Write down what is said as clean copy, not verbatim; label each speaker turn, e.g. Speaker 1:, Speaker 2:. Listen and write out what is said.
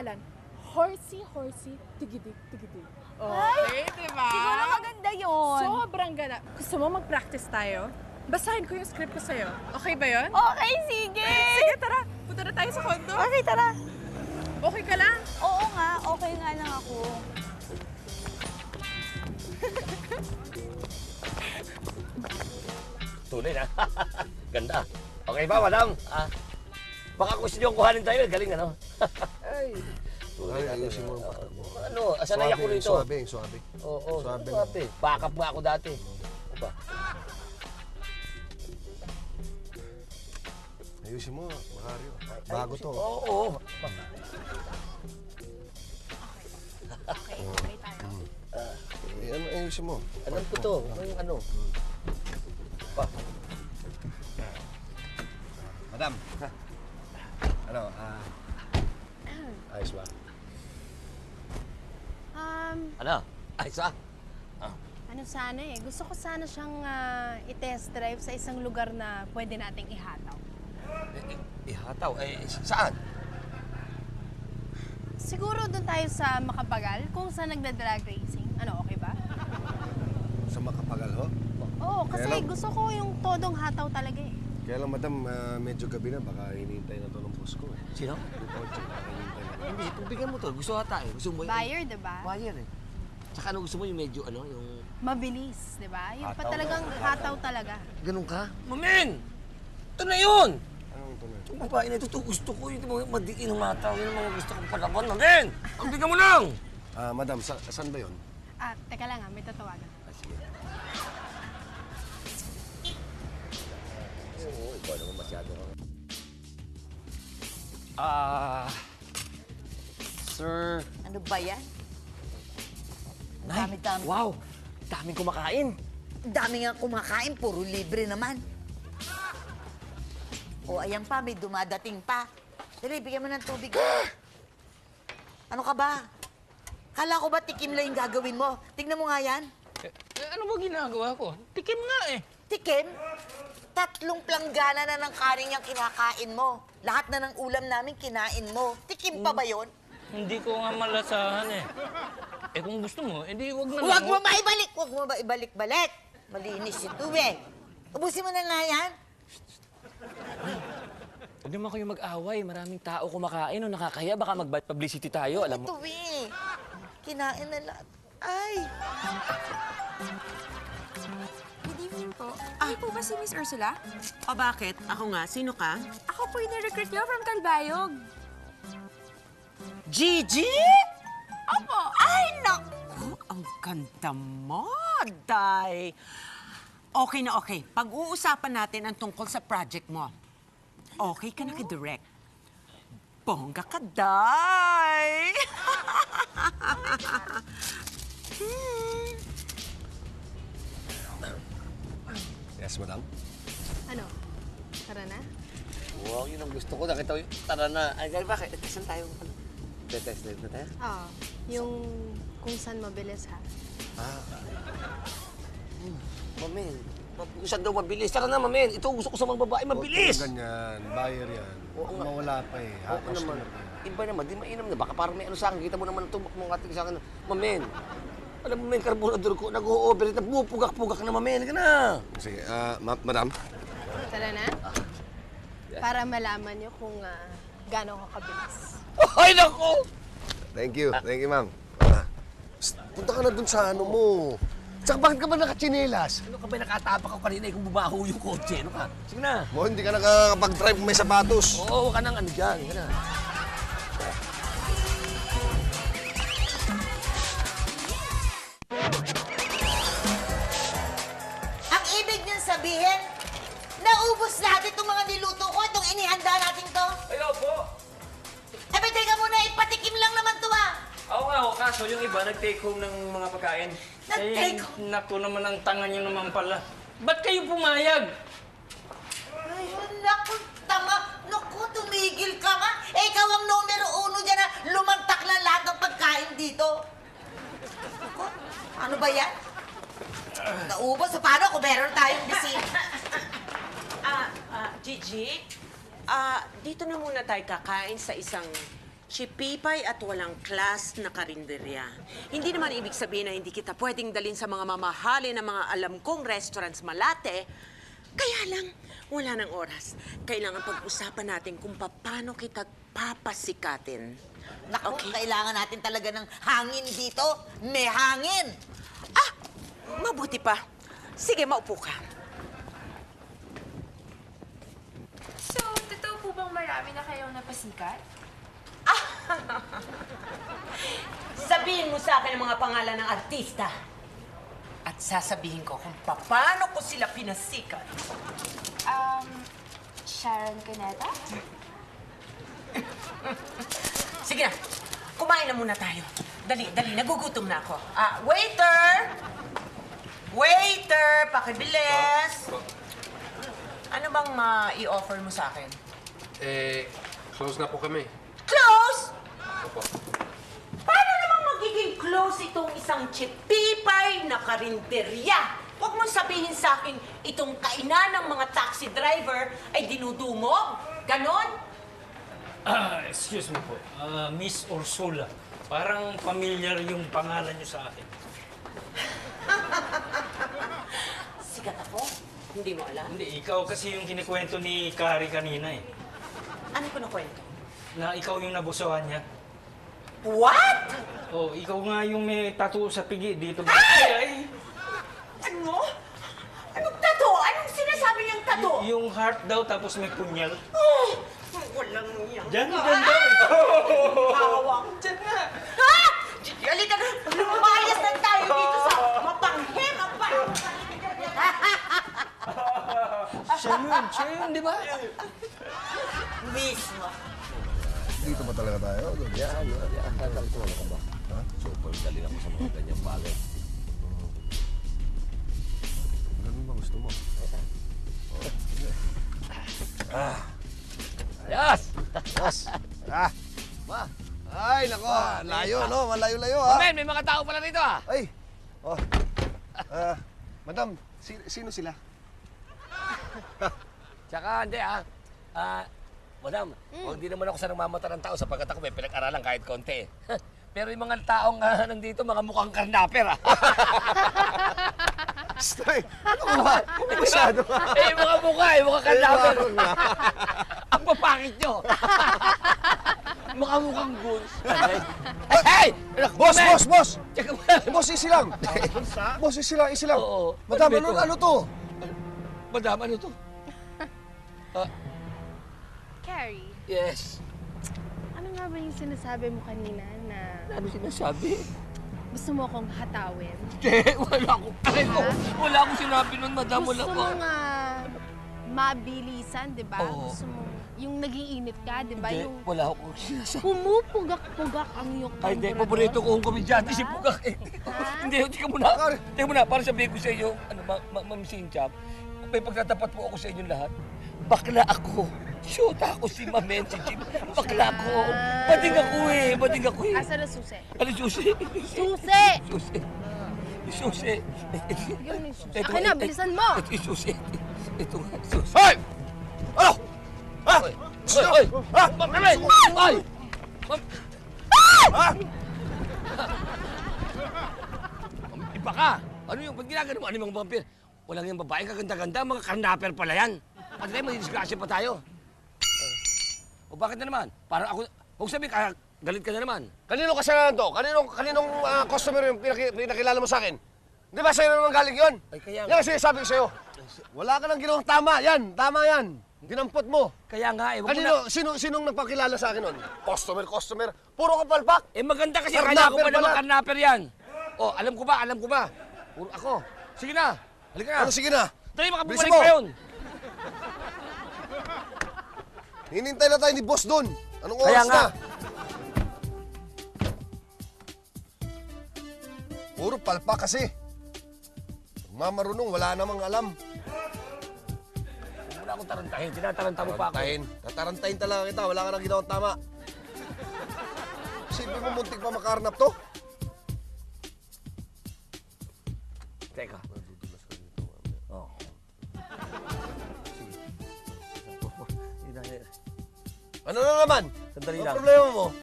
Speaker 1: pangalan. Horsey, tigidig, tigidig.
Speaker 2: Okay, di ba?
Speaker 3: Siguro maganda yun.
Speaker 1: Sobrang ganda. Gusto mo mag-practice tayo? Basahin ko yung script ko sa'yo. Okay ba yun?
Speaker 3: Okay, sige.
Speaker 1: Sige, tara. Punta na tayo sa kondo.
Speaker 3: Okay, tara.
Speaker 1: Okay ka lang?
Speaker 3: Oo nga, okay nga lang ako.
Speaker 4: Tunay na. Ganda. Okay ba, madam? Baka kung gusto niyong kuhanin tayo, galing ano?
Speaker 5: Ay, ayusin mo.
Speaker 4: Ano, sanay ako rito.
Speaker 5: Suabe.
Speaker 4: Oo,
Speaker 5: Suabe.
Speaker 4: suabe. Backup nga ako dati. Ano ba?
Speaker 5: Ayusin mo, Macario. Bago to.
Speaker 4: Oo.
Speaker 3: Okay tayo.
Speaker 5: Ano, ayusin mo.
Speaker 4: Alam ko to. Ano? Pa.
Speaker 5: Madam. Ano, ayos ba?
Speaker 4: Ano? Ayos ah?
Speaker 6: Ano sana eh, gusto ko sana siyang i-test drive sa isang lugar na pwede nating ihataw.
Speaker 4: Ihataw? Saan?
Speaker 6: Siguro doon tayo sa Makapagal, kung saan nagda-drag racing. Ano, okay ba?
Speaker 5: Sa Makapagal, ho?
Speaker 6: Oo, kasi
Speaker 5: Kaya lang-
Speaker 6: gusto ko yung todong hataw talaga eh.
Speaker 5: Kaya lang, madam, medyo gabi na. Baka hinihintay na to ng boss ko.
Speaker 4: Sino?
Speaker 5: Yung kotse, baka hinihintay na.
Speaker 4: Hindi, pagbigyan mo to. Gusto ata eh. Gusto mo
Speaker 6: Buyer, di ba?
Speaker 4: Buyer eh. Tsaka ano gusto mo yung medyo ano, yung...
Speaker 6: Mabilis, di ba? Yung pa
Speaker 4: Hataw.
Speaker 6: talagang hataw talaga.
Speaker 4: Ganun ka? Mamen! Ito na yun!
Speaker 5: Anong tunay?
Speaker 4: Yung babae na ito, gusto ko. Yung mga madiin ng mataw. Yun ang mga gusto kong palaban. Mamen! Pagbigyan mo lang!
Speaker 5: Madam, saan ba yun?
Speaker 6: Teka lang may tatawagan.
Speaker 4: Sige. Oo, ikaw naman masyado ka.
Speaker 7: Sir...
Speaker 3: Ano ba yan?
Speaker 7: Nay,
Speaker 3: Dami-dami.
Speaker 7: wow! Daming kumakain.
Speaker 3: Dami nga kumakain, puro libre naman. O, ayan pa, may dumadating pa. Dali, bigyan mo ng tubig. Ano ka ba? Kala ko ba tikim lang yung gagawin mo? Tignan mo nga yan.
Speaker 7: Ano ba ginagawa ko? Tikim nga eh.
Speaker 3: Tikim? 3 planggana na ng kanin yung kinakain mo. Lahat na ng ulam namin kinain mo. Tikim pa ba yun?
Speaker 7: Hindi ko nga malasahan eh. Eh kung gusto mo, edi wag na lang.
Speaker 3: Huwag mo maibalik! Huwag mo ba ibalik-balik? Malinis ito eh. Ubusin mo na nga yan.
Speaker 7: Huwag naman kayo mag-away. Maraming tao kumakain o nakakaya. Baka mag-bad publicity tayo, alam mo.
Speaker 3: Ito eh. Kinain na lahat. Ay!
Speaker 2: Good evening po. Ay po ba si Miss Ursula?
Speaker 8: O bakit? Ako nga. Sino ka?
Speaker 2: Ako po yung recruit niyo from Calbayog.
Speaker 8: Gigi?
Speaker 2: Opo.
Speaker 8: Ay, naku! Ang ganda mo, Day. Okay na okay. Pag-uusapan natin ang tungkol sa project mo. Okay ka na kay-direct. Bongga ka, Day!
Speaker 5: Yes, madam?
Speaker 6: Ano? Tara na?
Speaker 4: Wow, yun ang gusto ko. Nakita ko yung tara na. Ay, bakit? Saan tayo? Test drive na tayo?
Speaker 6: Oo. Yung kung saan mabilis ha.
Speaker 4: Mamen, kung saan daw mabilis. Tara na, Mamen. Ito gusto ko sa mga babae, mabilis.
Speaker 5: Huwag ganyan. Buyer yan.
Speaker 4: Oo nga.
Speaker 5: Mawala pa eh.
Speaker 4: Oo naman. Iba naman, di mainam na. Baka parang may ano sa akin. Kita mo naman itong mga ating sa akin. Mamen, alam mo, men, karbonador ko, nag-o-overheat na pumupugak-pugak na, Mamen. Ka na.
Speaker 5: Sige, madam?
Speaker 6: Tara na? Para malaman niyo kung gaano ka kabilis.
Speaker 4: Ay, naku!
Speaker 5: Thank you, ma'am. Punta ka na dun sa ano mo. Tsaka bakit ka ba nakachinelas?
Speaker 4: Ano ka ba nakatapak ako kanina kung bumaho yung kotse? Ano ka? Sige na.
Speaker 5: Mo, hindi ka nakakapag-drive kung may sapatos.
Speaker 4: Oo, ka nang ano dyan. Ka na.
Speaker 3: Ang ibig niyang sabihin, naubos lahat itong mga niluto ko, itong inihanda natin to.
Speaker 7: Ayaw po!
Speaker 3: Eh, ba, teka muna, ipatikim lang naman to ah.
Speaker 7: Oo nga, kaso yung iba nag-take home ng mga pagkain.
Speaker 3: Nag-take
Speaker 7: Eh, naku naman ang tanga nyo naman pala. Ba't kayo pumayag?
Speaker 3: Ayun, naku, tama. Naku, tumigil ka nga. Eh, ikaw ang numero 1 dyan na lumantak lang lahat ng pagkain dito. Naku, ano ba yan? Naubos, so paano kung meron tayong bisita?
Speaker 8: Gigi, dito na muna tayo kakain sa isang chipipay at walang class na karinderya. Hindi naman ibig sabihin na hindi kita pwedeng dalhin sa mga mamahalin na mga alam kong restaurants malate. Kaya lang, wala nang oras. Kailangan pag-usapan natin kung paano kita papasikatin.
Speaker 3: Naku, kailangan natin talaga ng hangin dito. May hangin.
Speaker 8: Ah! Mabuti pa. Sige, maupo ka.
Speaker 2: So, totoo po bang marami na kayong napasikat?
Speaker 8: Sabihin mo sa akin ang mga pangalan ng artista. At sasabihin ko kung paano ko sila pinasikat.
Speaker 2: Sharon Cuneta?
Speaker 8: Sige na, kumain na muna tayo. Dali, nagugutom na ako. Waiter! Waiter, pakibilis! Ano bang ma-i-offer mo sa akin?
Speaker 9: Close na po kami.
Speaker 8: Close?
Speaker 9: Opo.
Speaker 8: Paano namang magiging close itong isang chipipay na karinderya? Huwag mong sabihin sa akin, itong kainan ng mga taxi driver ay dinudumog. Ganon?
Speaker 10: Excuse me po. Miss Ursula. Parang familiar yung pangalan niyo sa akin.
Speaker 8: Sikat ako? Hindi mo alam?
Speaker 10: Hindi, ikaw kasi yung kinikwento ni Kari kanina eh.
Speaker 8: Ano ko na kwento?
Speaker 10: Na ikaw yung nabusawan niya.
Speaker 8: What?
Speaker 10: Oh, ikaw nga yung may tattoo sa pigi dito.
Speaker 8: Ay! Ano? Anong tato? Anong sinasabi niyang tato?
Speaker 10: Yung heart daw tapos may punyal.
Speaker 8: Oh, walang yan.
Speaker 10: Diyan daw.
Speaker 8: Hawak. Diyan na. Ha? Halika na. Lumayas na tayo dito sa mapanghim.
Speaker 7: Siya yun, di ba?
Speaker 8: Mismo.
Speaker 5: Dito ba talaga tayo?
Speaker 4: Yan. Alam ko, ano ka ba? Ha? Super galing ako sa mga ganyang bagay.
Speaker 5: Ganun ba gusto mo?
Speaker 7: Yes!
Speaker 5: Yes! Ay, nako. Layo, no? Malayo-layo, ha?
Speaker 7: Men, may mga tao pala rito ah!
Speaker 5: Ay! Oh. Madam, sino sila?
Speaker 7: Tsaka, hindi ah. Madam, huwag di naman ako sa namamata ng tao sapagkat ako may pinag-aralan kahit konti. Pero yung mga taong nandito, mga mukhang karnaper ah.
Speaker 5: Stay! Ano ka ba? Masyado ka.
Speaker 7: Yung mga mukha, yung mga karnaper. Ang papakit nyo. Mukhang goons. Hey!
Speaker 5: Boss!
Speaker 7: Tsaka mo.
Speaker 5: Boss, easy lang. Boss, easy lang.
Speaker 7: Oo.
Speaker 5: Madam,
Speaker 7: Ano ba ito?
Speaker 5: ano to?
Speaker 7: Madam, ano to?
Speaker 6: Carrie,
Speaker 7: Yes.
Speaker 6: ano nga ba yung sinasabi mo kanina na
Speaker 7: Ano sinasabi?
Speaker 6: gusto mo akong hatawin?
Speaker 7: Wala akong sinabi nun, madam. Wala
Speaker 6: Gusto
Speaker 7: ko.
Speaker 6: mong mabilisan, di ba?
Speaker 7: Oo.
Speaker 6: Gusto mo, yung nag-iinit ka, di ba?
Speaker 7: Hindi,
Speaker 6: Yung
Speaker 7: wala akong sinasabi.
Speaker 6: pumupugak-pugak ang iyong
Speaker 7: Ay, hindi.
Speaker 6: carburetor.
Speaker 7: Paborito ko yung komedyante, si Pugak. Hindi, tika muna. Para sabihin ko sa inyo, Ma'am Sinchap, may pagtatapat po ako sa inyong lahat. Bakla ako. Shoota ako si Mamen, si Jim. Bakla ako. Bading ako eh.
Speaker 6: Asa na susi?
Speaker 7: Ano susi?
Speaker 6: Susi!
Speaker 7: Susi.
Speaker 6: Yun yung susi. Akin na, bilisan mo!
Speaker 7: Ito yung susi. Ito nga, susi.
Speaker 5: Hoy! Ano? Ha?
Speaker 7: Hoy!
Speaker 5: Ha?
Speaker 7: Mamen! Hoy!
Speaker 5: Ha?
Speaker 7: Iba ka! Ano yung pag ginagano mo? Ano yung mga vampir? Walang yung babaeng kaganda-ganda, mga karnaper pala yan. Pati tayo, madidisgrasya pa tayo. O bakit na naman? Parang ako, huwag sabihin ka, galit ka na naman.
Speaker 5: Kanino kasalanan to? Kaninong customer yung pinakilala mo sa akin? Di ba sa'yo naman galing yun?
Speaker 7: Ay, kaya nga.
Speaker 5: Yan ang sinasabi ko sa'yo. Wala ka nang ginawang tama. Tama yan. Dinampot mo.
Speaker 7: Kaya nga eh, wag mo na...
Speaker 5: Sinong nagpakilala sa akin nun? Customer. Puro kapalpak.
Speaker 7: Eh maganda kasi,
Speaker 5: Karnaper
Speaker 7: kaya ko pa naman
Speaker 5: pala.
Speaker 7: karnaper yan. O, alam ko ba? Puro ako. Sige na, halika na.
Speaker 5: Ano, sige na.
Speaker 7: Dali,
Speaker 5: Bilisan
Speaker 7: makabubalik
Speaker 5: mo.
Speaker 7: pa yun.
Speaker 5: Hinintay na tayo ni boss doon. Anong
Speaker 7: Kaya
Speaker 5: oras
Speaker 7: nga.
Speaker 5: na? Puro palpak kasi. Mamarunong, wala namang alam.
Speaker 7: Huwag mo na akong tarantahin, tinataranta mo pa ako.
Speaker 5: Tatarantahin talaga kita. Wala ka nang ginawang tama. Sipin mo muntik pa makarnap to?
Speaker 7: Teka. Oh.
Speaker 5: Ano na naman?
Speaker 7: Sandali
Speaker 5: Ano
Speaker 7: lang.
Speaker 5: problema mo?